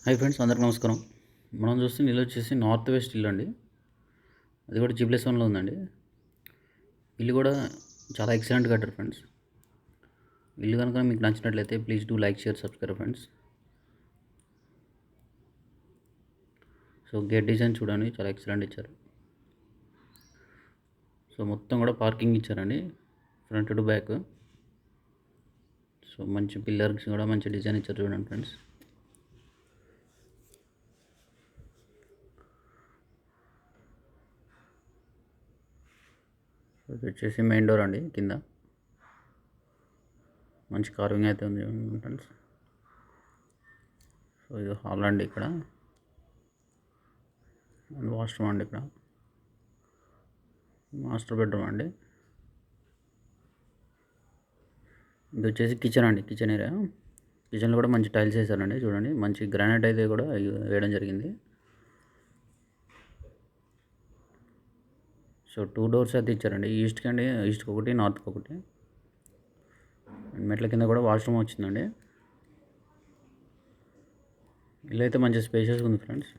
Hi friends, అందరికి నమస్కారం. మనం చూస్తున్న ఇల్లు వచ్చేసి నార్త్ వెస్ట్ ఇల్లు అండి. అది కూడా G+1లో ఉందండి. ఇల్లు కూడా చాలా ఎక్సలెంట్ కట్టారు ఫ్రెండ్స్. ఇల్లు కనుక మీకు నచ్చినట్లయితే please do like, share, subscribe friends. So gate design చూడండి, చాలా ఎక్సలెంట్ ఇచ్చారు. సో మొత్తం కూడా పార్కింగ్ ఇచ్చారండి, ఫ్రంట్ టు బ్యాక్. సో మంచి పిల్లర్స్ కూడా మంచి డిజైన్ ఇచ్చారు చూడండి ఫ్రెండ్స్. ఇది వచ్చేసి మెయిన్ డోర్ అండి. కింద మంచి కార్వింగ్ అయితే ఉంది ఫ్రెండ్స్. సో ఇది హాల్ అండి. ఇక్కడ అండ్ వాష్రూమ్ అండి. ఇక్కడ మాస్టర్ బెడ్రూమ్ అండి. ఇది వచ్చేసి కిచెన్ అండి. Kitchen area. కిచెన్లో కూడా మంచి టైల్స్ వేసారండి. చూడండి, మంచి గ్రానైట్ అయితే కూడా వేయడం జరిగింది. సో 2 డోర్స్ అయితే ఇచ్చారండి. ఈస్ట్కి ఒకటి, నార్త్కి ఒకటి. అండ్ మెట్ల కింద కూడా వాష్రూమ్ వచ్చిందండి. ఇల్లు అయితే మంచి స్పేషియస్గా ఉంది ఫ్రెండ్స్.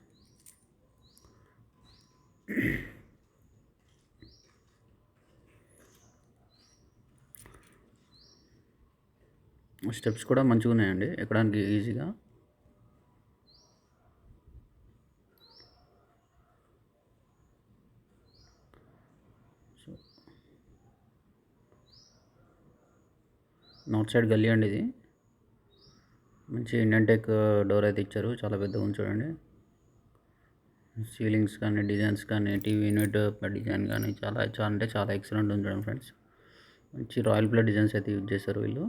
స్టెప్స్ కూడా మంచిగా ఉన్నాయండి, ఎక్కడానికి ఈజీగా. సో నార్త్ సైడ్ గల్లీ అండి. ఇది మంచి ఇండియన్ టెక్ డోర్ అయితే ఇచ్చారు, చాలా పెద్దగా ఉంది చూడండి. సీలింగ్స్ కానీ, డిజైన్స్ కానీ, టీవీ యూనిట్ డిజైన్ కానీ చాలా అంటే చాలా ఎక్సలెంట్ ఉంది చూడండి ఫ్రెండ్స్. మంచి రాయల్ ప్లే డిజైన్స్ అయితే యూజ్ చేశారు వీళ్ళు.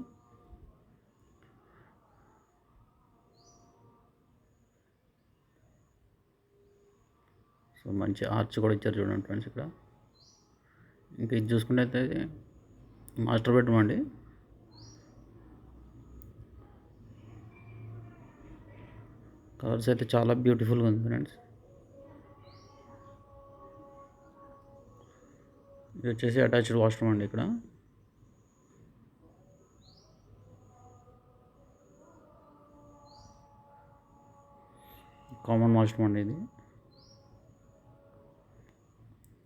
సో మంచి ఆర్చ్ కూడా ఇచ్చారు చూడండి ఫ్రెండ్స్ ఇక్కడ. ఇంకా ఇది చూసుకుంటే అయితే మాస్టర్ బెడ్రూమ్ అండి. కలర్స్ అయితే చాలా బ్యూటిఫుల్గా ఉంది ఫ్రెండ్స్. ఇది వచ్చేసి అటాచ్డ్ వాష్రూమ్ అండి. ఇక్కడ కామన్ వాష్రూమ్ అండి ఇది.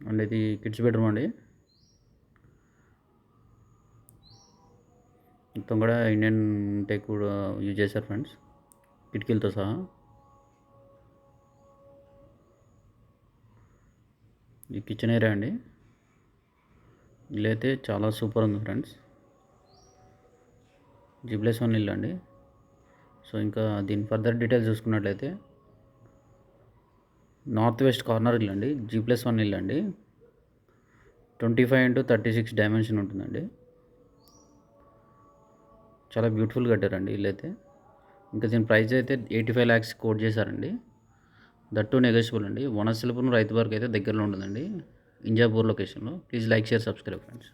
అండ్ ఇది కిడ్స్ బెడ్రూమ్ అండి. మొత్తం కూడా ఇండియన్ టెక్ కూడా యూజ్ చేశారు ఫ్రెండ్స్, కిటికీలతో సహా. ఈ కిచెన్ ఏరియా అండి. ఇల్లు అయితే చాలా సూపర్ ఉంది ఫ్రెండ్స్. G+1 ఇల్లు అండి. సో ఇంకా దీని ఫర్దర్ డీటెయిల్స్ చూసుకున్నట్లయితే నార్త్ వెస్ట్ కార్నర్ ఇల్లు అండి. G+1 ఇల్లు అండి. 25x36 డైమెన్షన్ ఉంటుందండి. చాలా బ్యూటిఫుల్ కట్టారండి ఇల్లు అయితే. ఇంకా దీని ప్రైస్ అయితే 85 lakhs కోట్ చేశారండి. దట్టు నెగోషియబుల్ అండి. వనస్థలిపురం రైతు పార్క్ అయితే దగ్గరలో ఉంటుందండి, ఇంజాపూర్ లొకేషన్లో. Please like, share, subscribe friends.